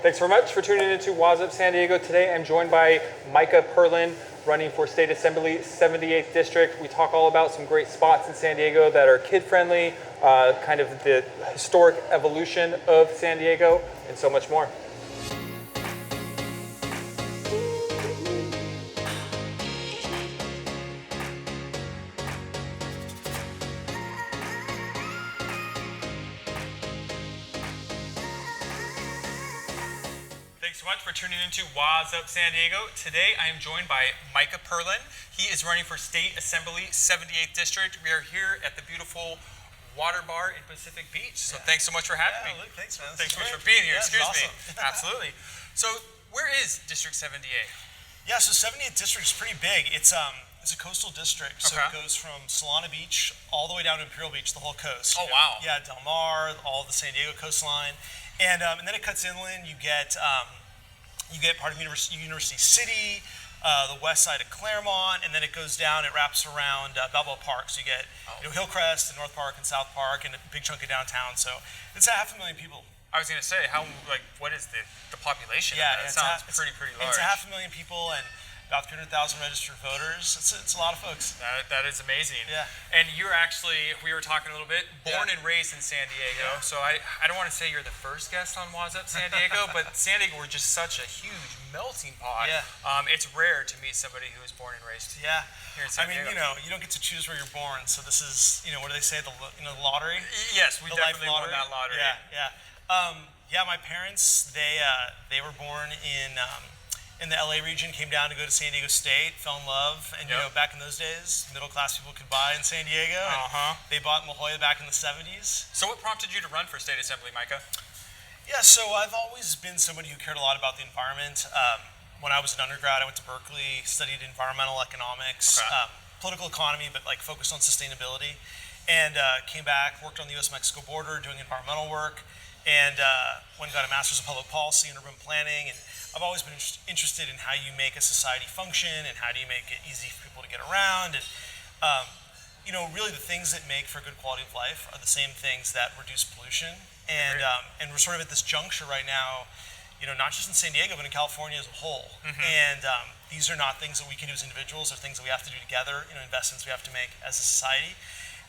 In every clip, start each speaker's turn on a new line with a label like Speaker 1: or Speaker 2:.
Speaker 1: Thanks very much for tuning in to Waz Up San Diego. Today I'm joined by Micah Perlin, running for State Assembly 78th District. We talk all about some great spots in San Diego that are kid-friendly, kind of the historic evolution of San Diego, and so much more. Thanks so much for tuning into Waz Up San Diego. Today I am joined by Micah Perlin. He is running for State Assembly 78th District. We are here at the beautiful water bar in Pacific Beach. So thanks so much for having me.
Speaker 2: Luke, thanks, man.
Speaker 1: Thanks so much for being here.
Speaker 2: Yeah,
Speaker 1: Excuse
Speaker 2: awesome.
Speaker 1: me. Absolutely. So where is District 78?
Speaker 2: Yeah, so 78th District is pretty big. It's a coastal district, so it goes from Solana Beach all the way down to Imperial Beach, the whole coast.
Speaker 1: Oh, wow.
Speaker 2: Yeah, Del Mar, all the San Diego coastline. And then it cuts inland. You get part of University City, the west side of Claremont, and then it goes down. It wraps around Balboa Park. So you get Hillcrest and North Park and South Park, and a big chunk of downtown. So it's 500,000 people.
Speaker 1: I was going to say, what is the population?
Speaker 2: Yeah,
Speaker 1: it sounds pretty large.
Speaker 2: It's 500,000 people and about 300,000 registered voters. It's a lot of folks.
Speaker 1: That is amazing.
Speaker 2: Yeah.
Speaker 1: And you're actually, we were talking a little bit, born and raised in San Diego.
Speaker 2: Yeah.
Speaker 1: So I don't want to say you're the first guest on Waz Up San Diego, but San Diego, we're just such a huge melting pot.
Speaker 2: Yeah.
Speaker 1: It's rare to meet somebody who was born and raised here in San Diego.
Speaker 2: You don't get to choose where you're born. So this is, what do they say, the lottery?
Speaker 1: Yes, we definitely won that lottery.
Speaker 2: Yeah, my parents, they were born in the LA region, came down to go to San Diego State, fell in love, and back in those days, middle-class people could buy in San Diego. They bought in La Jolla back in the 70s.
Speaker 1: So what prompted you to run for State Assembly, Micah?
Speaker 2: Yeah, so I've always been somebody who cared a lot about the environment. When I was an undergrad, I went to Berkeley, studied environmental economics, political economy, but focused on sustainability, and came back, worked on the U.S.-Mexico border, doing environmental work, and went and got a master's in public policy and urban planning. And I've always been interested in how you make a society function and how do you make it easy for people to get around. And really the things that make for good quality of life are the same things that reduce pollution. And we're sort of at this juncture right now, not just in San Diego, but in California as a whole. And these are not things that we can do as individuals. They're things that we have to do together, investments we have to make as a society.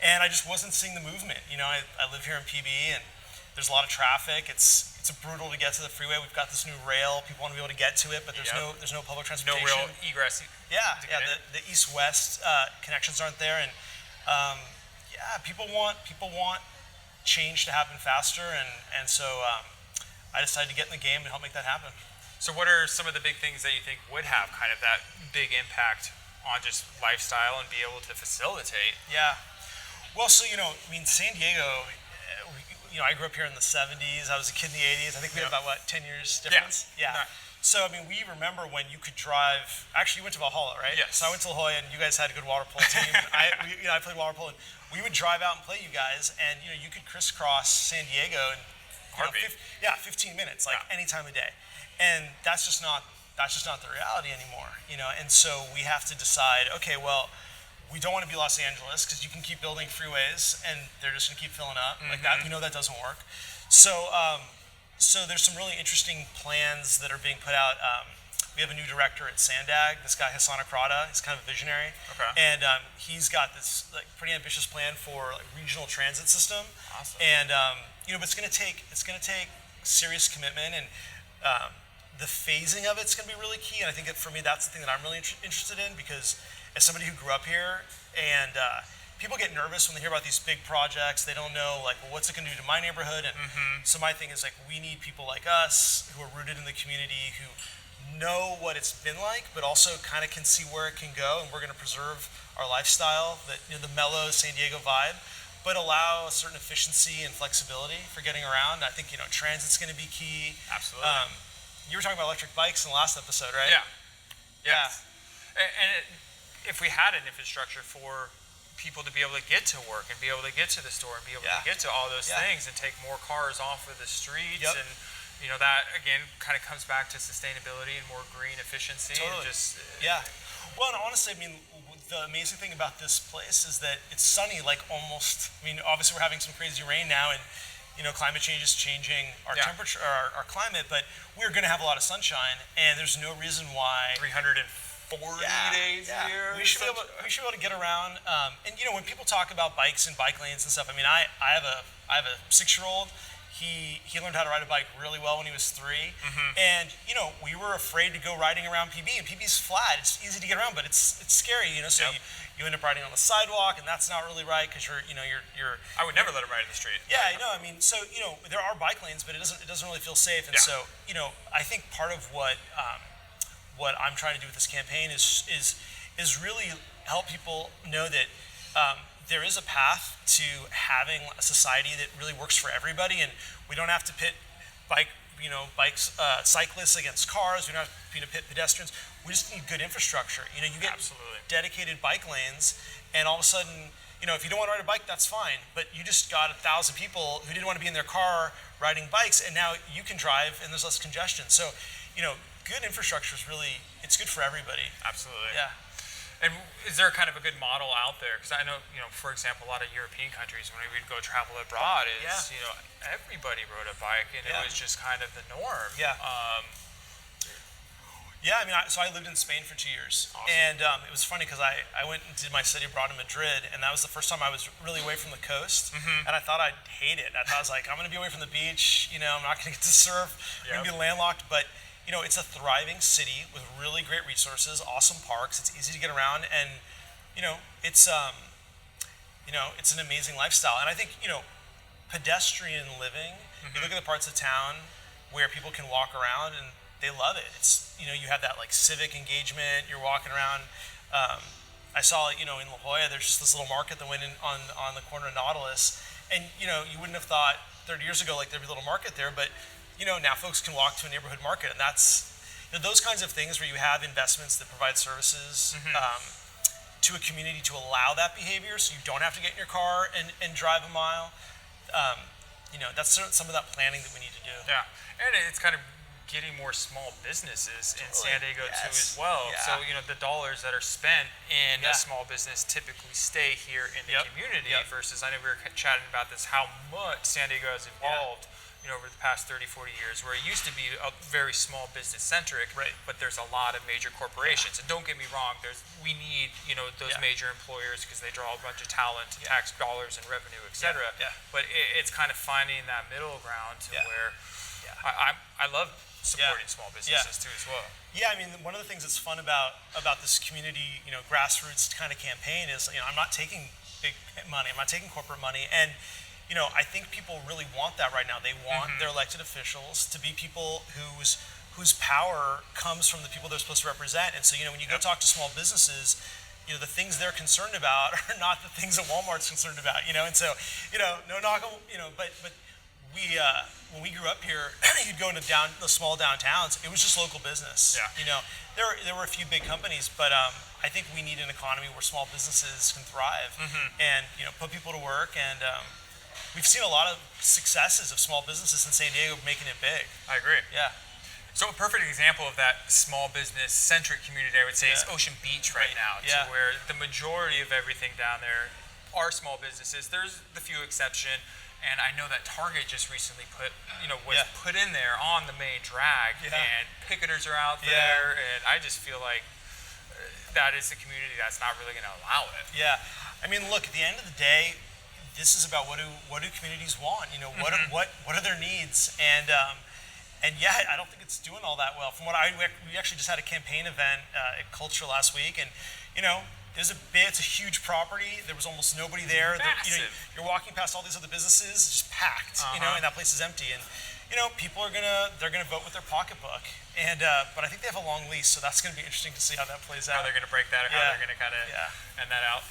Speaker 2: And I just wasn't seeing the movement. I live here in PB, and there's a lot of traffic. It's brutal to get to the freeway. We've got this new rail. People want to be able to get to it, but there's no public transportation.
Speaker 1: No real egress.
Speaker 2: The east-west connections aren't there, and people want change to happen faster, and so I decided to get in the game and help make that happen.
Speaker 1: So what are some of the big things that you think would have kind of that big impact on just lifestyle and be able to facilitate?
Speaker 2: Yeah. Well, so San Diego. I grew up here in the 70s. I was a kid in the 80s. I think we had about 10 years difference. Yeah. So we remember when you could drive. Actually, you went to Valhalla, right?
Speaker 1: Yes.
Speaker 2: So I went to La Jolla, and you guys had a good water polo team. I played water polo, and we would drive out and play you guys, and you could crisscross San Diego in 15 minutes, any time of day, and that's just not the reality anymore. And so we have to decide. Okay, well, we don't want to be Los Angeles because you can keep building freeways and they're just going to keep filling up like that. That doesn't work. So there's some really interesting plans that are being put out. We have a new director at Sandag, this guy Hassan Akrada. He's kind of a visionary, and he's got this pretty ambitious plan for regional transit system.
Speaker 1: Awesome.
Speaker 2: And but it's going to take serious commitment, and the phasing of it's going to be really key. And I think that for me, that's the thing that I'm really interested in, because as somebody who grew up here, and people get nervous when they hear about these big projects. They don't know, what's it going to do to my neighborhood? And so my thing is, we need people like us who are rooted in the community, who know what it's been like, but also kind of can see where it can go. And we're going to preserve our lifestyle, the mellow San Diego vibe, but allow a certain efficiency and flexibility for getting around. I think, transit's going to be key.
Speaker 1: Absolutely.
Speaker 2: You were talking about electric bikes in the last episode, right?
Speaker 1: Yeah. And if we had an infrastructure for people to be able to get to work and be able to get to the store and be able to get to all those things and take more cars off of the streets, and that again kind of comes back to sustainability and more green efficiency.
Speaker 2: Totally.
Speaker 1: And
Speaker 2: Well, and honestly, the amazing thing about this place is that it's sunny, obviously we're having some crazy rain now, and climate change is changing our temperature, our climate, but we're going to have a lot of sunshine, and there's no reason why
Speaker 1: 340 days a year.
Speaker 2: We should be able to get around. And when people talk about bikes and bike lanes and stuff, I mean, I have a 6-year-old. He learned how to ride a bike really well when he was 3, and we were afraid to go riding around PB, and PB's flat. It's easy to get around, but it's scary. So you end up riding on the sidewalk, and that's not really right because you're.
Speaker 1: I would never let him ride in the street.
Speaker 2: Yeah, I know. I mean, so there are bike lanes, but it doesn't really feel safe, and so I think part of what I'm trying to do with this campaign is really help people know that. There is a path to having a society that really works for everybody, and we don't have to pit cyclists against cars. We don't have to pit pedestrians. We just need good infrastructure. You get dedicated bike lanes, and all of a sudden, if you don't want to ride a bike, that's fine. But you just got 1,000 people who didn't want to be in their car riding bikes, and now you can drive, and there's less congestion. So, good infrastructure is it's good for everybody.
Speaker 1: Absolutely.
Speaker 2: Yeah.
Speaker 1: And is there kind of a good model out there? Because I know, for example, a lot of European countries, when we'd go travel abroad, everybody rode a bike, and it was just kind of the norm.
Speaker 2: Yeah. I mean, so I lived in Spain for 2 years.
Speaker 1: Awesome.
Speaker 2: And it was funny because I went and did my study abroad in Madrid, and that was the first time I was really away from the coast, and I thought I'd hate it. I thought I was like, I'm going to be away from the beach, I'm not going to get to surf, I'm going to be landlocked, but it's a thriving city with really great resources, awesome parks. It's easy to get around, and it's it's an amazing lifestyle. And I think pedestrian living. You look at the parts of town where people can walk around and they love it. It's you have that like civic engagement. You're walking around. I saw in La Jolla. There's just this little market that went in on the corner of Nautilus, and you wouldn't have thought 30 years ago like there'd be a little market there, but now folks can walk to a neighborhood market, and that's those kinds of things where you have investments that provide services to a community to allow that behavior, so you don't have to get in your car and drive a mile. That's some of that planning that we need to do.
Speaker 1: Yeah, and it's kind of getting more small businesses in San Diego too as well.
Speaker 2: Yeah.
Speaker 1: So the dollars that are spent in a small business typically stay here in the community versus, I know we were chatting about this, how much San Diego has evolved over the past 30, 40 years, where it used to be a very small business centric, but there's a lot of major corporations. And don't get me wrong, we need those major employers because they draw a bunch of talent, tax dollars and revenue, etc. But it's kind of finding that middle ground to where I love supporting small businesses too as well.
Speaker 2: Yeah, I mean, one of the things that's fun about this community, grassroots kind of campaign is, I'm not taking big money, I'm not taking corporate money, and I think people really want that right now. They want their elected officials to be people whose power comes from the people they're supposed to represent. And so, when you go talk to small businesses, the things they're concerned about are not the things that Walmart's concerned about. And so, no knock on, but we when we grew up here, you'd go into the small downtowns. It was just local business.
Speaker 1: Yeah.
Speaker 2: There were a few big companies, but I think we need an economy where small businesses can thrive and put people to work. And we've seen a lot of successes of small businesses in San Diego making it big.
Speaker 1: I agree.
Speaker 2: Yeah.
Speaker 1: So a perfect example of that small business centric community, I would say, is Ocean Beach right now, where the majority of everything down there are small businesses. There's the few exception, and I know that Target just recently put in there on the main drag, and picketers are out there, and I just feel like that is the community that's not really going to allow it.
Speaker 2: Yeah, I mean, look, at the end of the day, this is about what do communities want? What are their needs? And I don't think it's doing all that well. From what we actually just had a campaign event at Culture last week, and it's a huge property. There was almost nobody there. You're walking past all these other businesses, it's just packed. And that place is empty. And people are gonna vote with their pocketbook. And but I think they have a long lease, so that's gonna be interesting to see how that plays out.
Speaker 1: How they're gonna break that, or how they're gonna kind of end that out.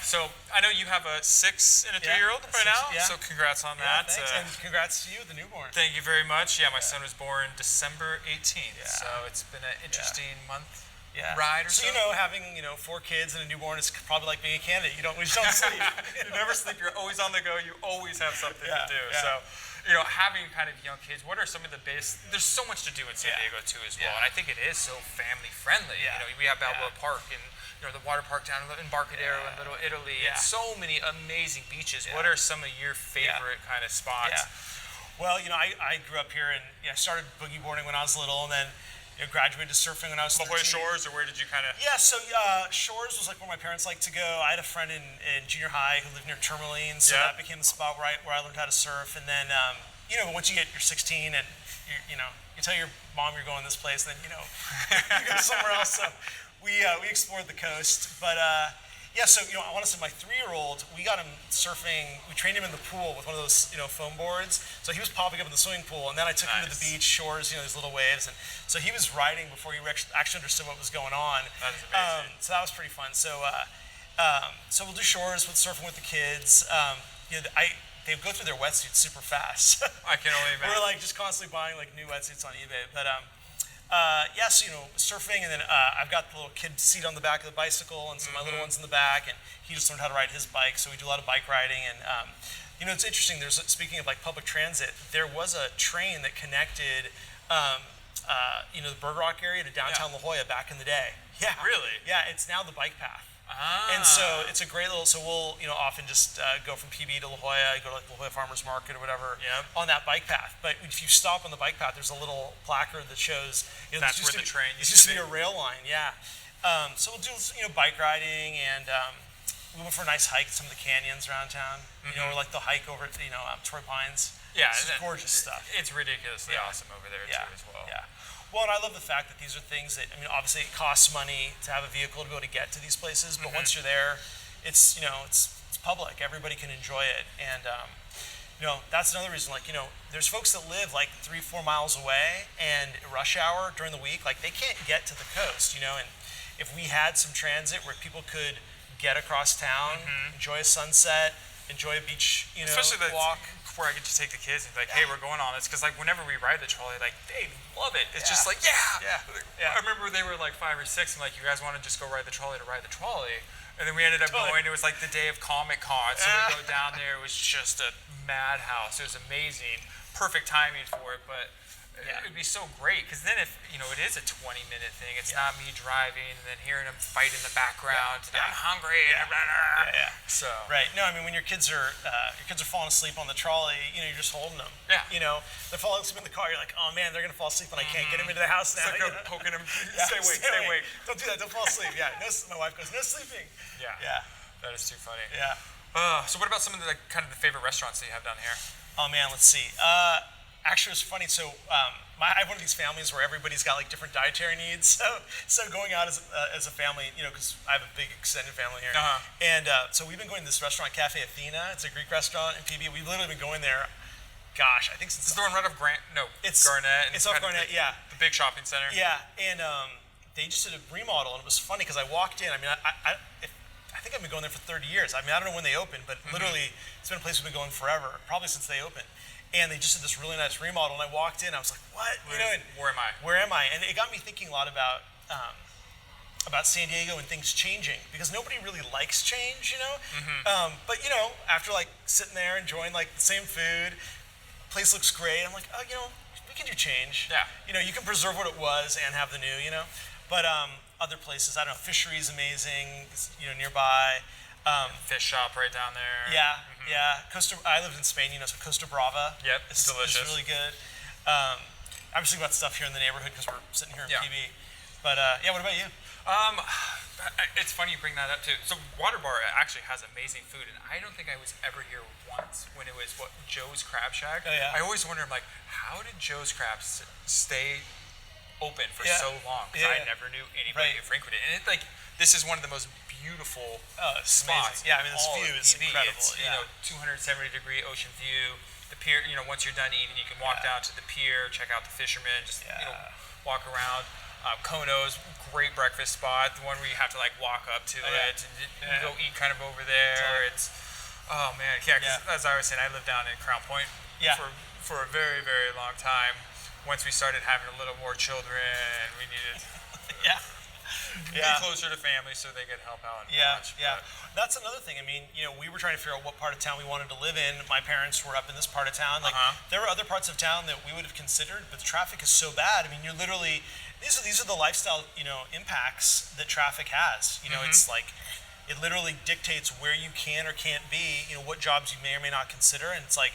Speaker 1: So I know you have a 6 and a 3-year-old right now. Yeah. So congrats on that.
Speaker 2: Thanks, and congrats to you, the newborn.
Speaker 1: Thank you very much. Yeah, my son was born December 18th. Yeah. So it's been an interesting month. Ride or so.
Speaker 2: Having 4 kids and a newborn is probably like being a candidate. We just don't sleep.
Speaker 1: You never sleep. You're always on the go. You always have something to do.
Speaker 2: Yeah.
Speaker 1: So having kind of young kids, what are some of the base? There's so much to do in San Diego too as well, and I think it is so family friendly. We have Balboa Park and the water park down in Barcadero and Little Italy, and so many amazing beaches. What are some of your favorite kind of spots?
Speaker 2: Well, I grew up here, and I started boogie boarding when I was little, and then graduated to surfing when I was 13.
Speaker 1: La Jolla Shores, or where did you kind of?
Speaker 2: Yeah, so Shores was like where my parents liked to go. I had a friend in junior high who lived near Tourmaline, so that became the spot where I learned how to surf. And then, once you you're 16 and you tell your mom you're going this place, then you go somewhere else. So we explored the coast, but. So I want to say my 3-year-old, we got him surfing. We trained him in the pool with one of those foam boards. So he was popping up in the swimming pool, and then I took him to the beach, shores, these little waves, and so he was riding before he actually understood what was going on.
Speaker 1: That is amazing.
Speaker 2: So that was pretty fun. So so we'll do shores with surfing with the kids. They go through their wetsuits super fast.
Speaker 1: I can only imagine.
Speaker 2: We're just constantly buying new wetsuits on eBay, but. Surfing, and then I've got the little kid seat on the back of the bicycle, and so my little one's in the back, and he just learned how to ride his bike. So we do a lot of bike riding, and it's interesting. Speaking of public transit, there was a train that connected, the Bird Rock area to downtown La Jolla back in the day. Yeah,
Speaker 1: really?
Speaker 2: Yeah, it's now the bike path. And so it's a great little. So we'll often just go from PB to La Jolla, go to La Jolla Farmers Market or whatever on that bike path. But if you stop on the bike path, there's a little placard that shows
Speaker 1: that's where the train
Speaker 2: used to be a rail line. Yeah. So we'll do bike riding, and we went for a nice hike at some of the canyons around town. Or the hike over at Torrey Pines.
Speaker 1: Yeah,
Speaker 2: it's gorgeous stuff.
Speaker 1: It's ridiculously awesome over there too as well.
Speaker 2: Yeah. Well, and I love the fact that these are things that, obviously it costs money to have a vehicle to be able to get to these places, but once you're there, it's public. Everybody can enjoy it. And, that's another reason, there's folks that live 3-4 miles away, and rush hour during the week, they can't get to the coast, and if we had some transit where people could get across town, enjoy a sunset, enjoy a beach,
Speaker 1: especially
Speaker 2: walk.
Speaker 1: Where I get to take the kids and be like, hey, we're going on this, because whenever we ride the trolley, they love it. It's just I remember they were 5 or 6, and you guys want to just go ride the trolley to ride the trolley, and then we ended up going. It was the day of Comic-Con, so we go down there. It was just a madhouse. It was amazing, perfect timing for it, but it would be so great, because then if it is a 20-minute thing, it's not me driving and then hearing them fight in the background. I'm hungry. So
Speaker 2: right. No, when your kids are falling asleep on the trolley, you're just holding them.
Speaker 1: Yeah.
Speaker 2: They're falling asleep in the car. You're like, oh man, they're gonna fall asleep, and I can't get them into the house now.
Speaker 1: Poking them. Stay awake.
Speaker 2: Don't do that. Don't fall asleep. Yeah. No, my wife goes, no sleeping.
Speaker 1: Yeah.
Speaker 2: Yeah.
Speaker 1: That is too funny.
Speaker 2: Yeah.
Speaker 1: So what about some of the kind of the favorite restaurants that you have down here?
Speaker 2: Oh man, let's see. Actually, it was funny. So I have one of these families where everybody's got different dietary needs. So going out as a family, because I have a big extended family here, and so we've been going to this restaurant, Cafe Athena. It's a Greek restaurant in PB. We've literally been going there. Gosh, I think since
Speaker 1: it's the one right off Garnett.
Speaker 2: It's off Garnett.
Speaker 1: The big shopping center.
Speaker 2: Yeah, and they just did a remodel, and it was funny because I walked in. I think I've been going there for 30 years. I don't know when they opened, but literally it's been a place we've been going forever, probably since they opened. And they just did this really nice remodel, and I walked in. I was like, "What?
Speaker 1: Where am I?
Speaker 2: Where am I?" And it got me thinking a lot about San Diego and things changing, because nobody really likes change, But after sitting there enjoying the same food, place looks great. I'm like, oh, we can do change.
Speaker 1: Yeah.
Speaker 2: You can preserve what it was and have the new, But other places, I don't know, Fishery's amazing, nearby.
Speaker 1: Fish shop right down there.
Speaker 2: Yeah, yeah. I lived in Spain, so Costa Brava.
Speaker 1: Yep, it's delicious.
Speaker 2: It's really good. Obviously, we've got stuff here in the neighborhood because we're sitting here in PB. But what about you?
Speaker 1: It's funny you bring that up too. So Water Bar actually has amazing food, and I don't think I was ever here once when it was Joe's Crab Shack.
Speaker 2: Oh, yeah.
Speaker 1: I always wonder, how did Joe's Crabs stay open for so long? Because I never knew anybody who frequented it. And this is one of the most beautiful spots.
Speaker 2: Yeah, this view is incredible.
Speaker 1: It's 270-degree ocean view. The pier, once you're done eating, you can walk down to the pier, check out the fishermen, just walk around. Kono's, great breakfast spot. The one where you have to walk up to it and go eat kind of over there. It's as I was saying, I lived down in Crown Point for a very, very long time. Once we started having a little more children, we needed be closer to family so they could help out and watch.
Speaker 2: Yeah. That's another thing. I mean, we were trying to figure out what part of town we wanted to live in. My parents were up in this part of town. Like, there were other parts of town that we would have considered, but the traffic is so bad. I mean, you're literally, these are the lifestyle, impacts that traffic has. It's like, it literally dictates where you can or can't be, what jobs you may or may not consider. And it's like,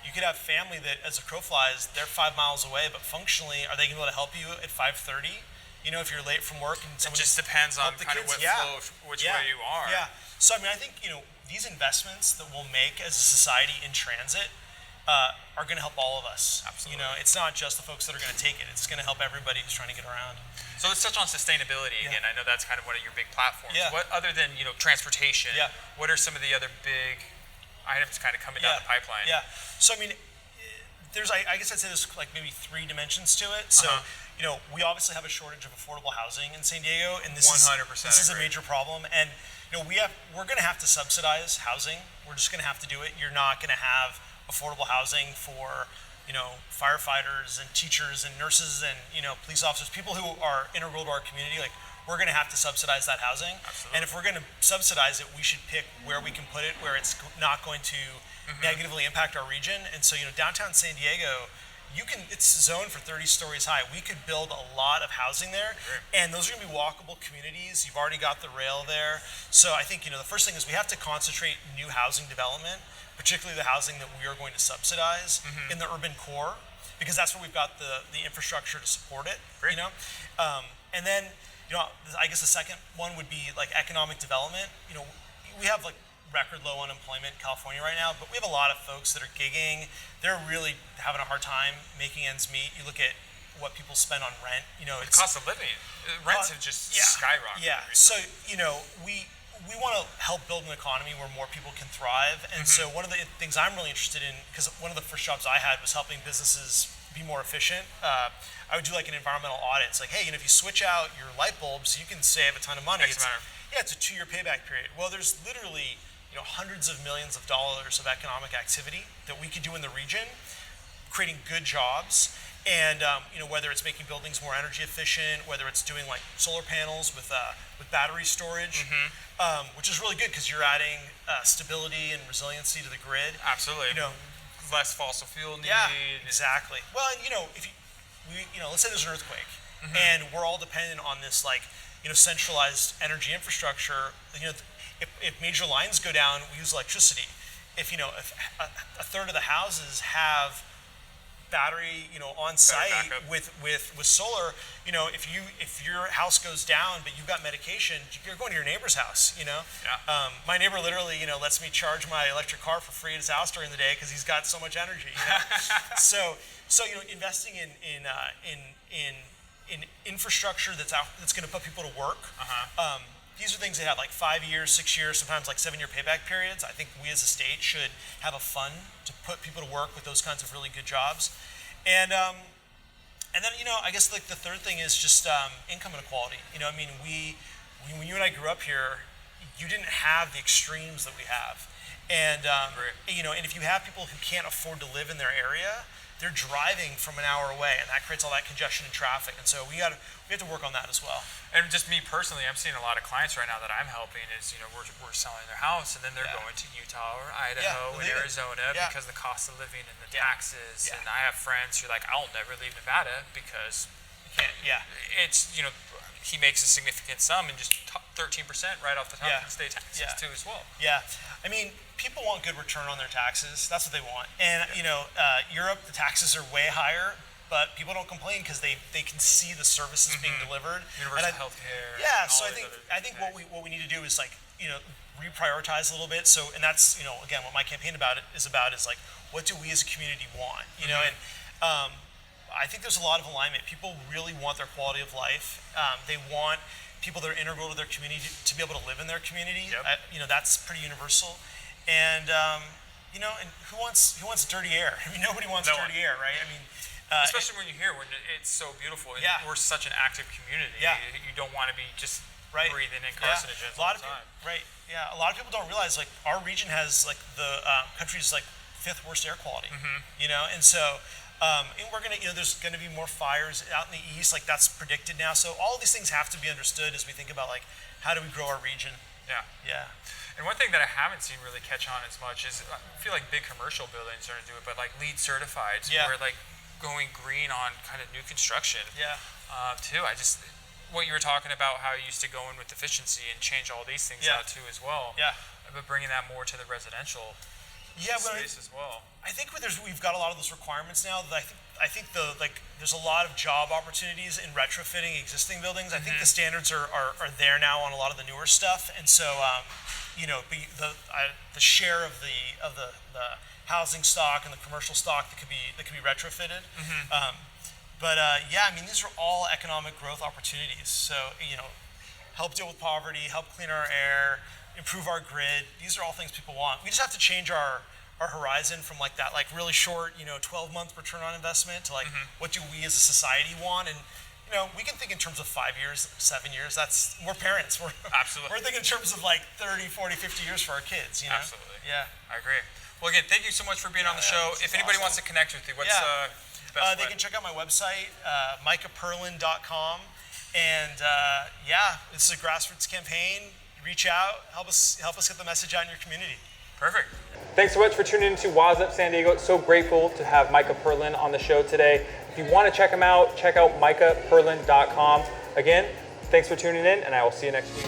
Speaker 2: you could have family that, as a crow flies, they're 5 miles away, but functionally, are they going to be able to help you at 5:30? If you're late from work and
Speaker 1: it just depends on kind of what flow, which way you are.
Speaker 2: Yeah. So I mean, I think these investments that we'll make as a society in transit are going to help all of us.
Speaker 1: Absolutely.
Speaker 2: It's not just the folks that are going to take it; it's going to help everybody who's trying to get around.
Speaker 1: So let's touch on sustainability again. I know that's kind of one of your big platforms.
Speaker 2: Yeah.
Speaker 1: What other than transportation?
Speaker 2: Yeah.
Speaker 1: What are some of the other big items kind of coming down the pipeline?
Speaker 2: Yeah. So I mean, there's I guess I'd say there's like maybe 3 dimensions to it. So we obviously have a shortage of affordable housing in San Diego, and this
Speaker 1: 100%
Speaker 2: is a major problem. And we're going to have to subsidize housing. We're just going to have to do it. You're not going to have affordable housing for firefighters and teachers and nurses and police officers, people who are integral to our community. Like, we're going to have to subsidize that housing.
Speaker 1: Absolutely.
Speaker 2: And if we're going to subsidize it, we should pick where we can put it, where it's not going to negatively impact our region. And so, downtown San Diego, it's zoned for 30 stories high. We could build a lot of housing there, and those are going to be walkable communities. You've already got the rail there. So I think, the first thing is we have to concentrate new housing development, particularly the housing that we are going to subsidize in the urban core, because that's where we've got the infrastructure to support it.
Speaker 1: Great.
Speaker 2: And then, I guess the second one would be like economic development. We have like record low unemployment in California right now, but we have a lot of folks that are gigging. They're really having a hard time making ends meet. You look at what people spend on rent.
Speaker 1: The cost of living, rents have just skyrocketed.
Speaker 2: Yeah. So we want to help build an economy where more people can thrive. And so one of the things I'm really interested in, because one of the first jobs I had was helping businesses be more efficient. I would do like an environmental audit. It's like, hey, if you switch out your light bulbs, you can save a ton of money. It's a 2-year payback period. Well, there's literally hundreds of millions of dollars of economic activity that we could do in the region, creating good jobs. And whether it's making buildings more energy efficient, whether it's doing like solar panels with battery storage, which is really good because you're adding stability and resiliency to the grid.
Speaker 1: Absolutely. Less fossil fuel need.
Speaker 2: Yeah, exactly. Well, and if let's say there's an earthquake, and we're all dependent on this like centralized energy infrastructure. If major lines go down, we use electricity. If a third of the houses have battery, on site with solar, if your house goes down but you've got medication, you're going to your neighbor's house. My neighbor literally, lets me charge my electric car for free at his house during the day because he's got so much energy. So investing in infrastructure that's going to put people to work. These are things that have like 5 years, 6 years, sometimes like 7-year payback periods. I think we as a state should have a fund to put people to work with those kinds of really good jobs. And then, I guess like the third thing is just income inequality. When you and I grew up here, you didn't have the extremes that we have. And, and if you have people who can't afford to live in their area, they're driving from an hour away, and that creates all that congestion and traffic. And so we have to work on that as well.
Speaker 1: And just me personally, I'm seeing a lot of clients right now that I'm helping is, we're selling their house, and then they're going to Utah or Idaho and Arizona because the cost of living and the taxes. And I have friends who are like, I'll never leave Nevada because it's, he makes a significant sum and just 13% right off the top of the state taxes too as well.
Speaker 2: Yeah. I mean, people want good return on their taxes. That's what they want. And, Europe, the taxes are way higher, but people don't complain because they can see the services being delivered.
Speaker 1: Universal health care.
Speaker 2: Yeah, so I think what we need to do is like, reprioritize a little bit. So, and that's, again, what my campaign is like, what do we as a community want? And I think there's a lot of alignment. People really want their quality of life. They want people that are integral to their community to be able to live in their community. That's pretty universal. And and who wants dirty air? I mean, nobody wants dirty air, right? I mean,
Speaker 1: especially when it's so beautiful. And we're such an active community. You don't want to be just breathing in carcinogens all the time.
Speaker 2: A lot of people don't realize like our region has like the country's like 5th worst air quality. And so And we're gonna, there's gonna be more fires out in the east, like that's predicted now. So all of these things have to be understood as we think about like how do we grow our region.
Speaker 1: Yeah.
Speaker 2: Yeah.
Speaker 1: And one thing that I haven't seen really catch on as much is I feel like big commercial buildings starting to do it, but like LEED certified, where like going green on kind of new construction.
Speaker 2: Yeah.
Speaker 1: Too. What you were talking about, how you used to go in with efficiency and change all these things out too as well.
Speaker 2: Yeah.
Speaker 1: But bringing that more to the residential space as well.
Speaker 2: I think we've got a lot of those requirements now that I think there's a lot of job opportunities in retrofitting existing buildings. I think the standards are there now on a lot of the newer stuff, and so the share of the housing stock and the commercial stock that could be retrofitted. But these are all economic growth opportunities. So help deal with poverty, help clean our air, improve our grid. These are all things people want. We just have to change our horizon from like that really short 12-month return on investment to what do we as a society want. And we can think in terms of 5 years, 7 years. We're parents.
Speaker 1: Absolutely.
Speaker 2: We're thinking in terms of like 30, 40, 50 years for our kids.
Speaker 1: Absolutely.
Speaker 2: Yeah.
Speaker 1: I agree. Well, again, thank you so much for being on the show. If anybody wants to connect with you, what's the best
Speaker 2: they
Speaker 1: way?
Speaker 2: can check out my website, micahperlin.com. And this is a grassroots campaign. Reach out, help us get the message out in your community.
Speaker 1: Perfect. Thanks so much for tuning in to Waz Up San Diego. So grateful to have Micah Perlin on the show today. If you want to check him out, check out micahperlin.com. Again, thanks for tuning in, and I will see you next week.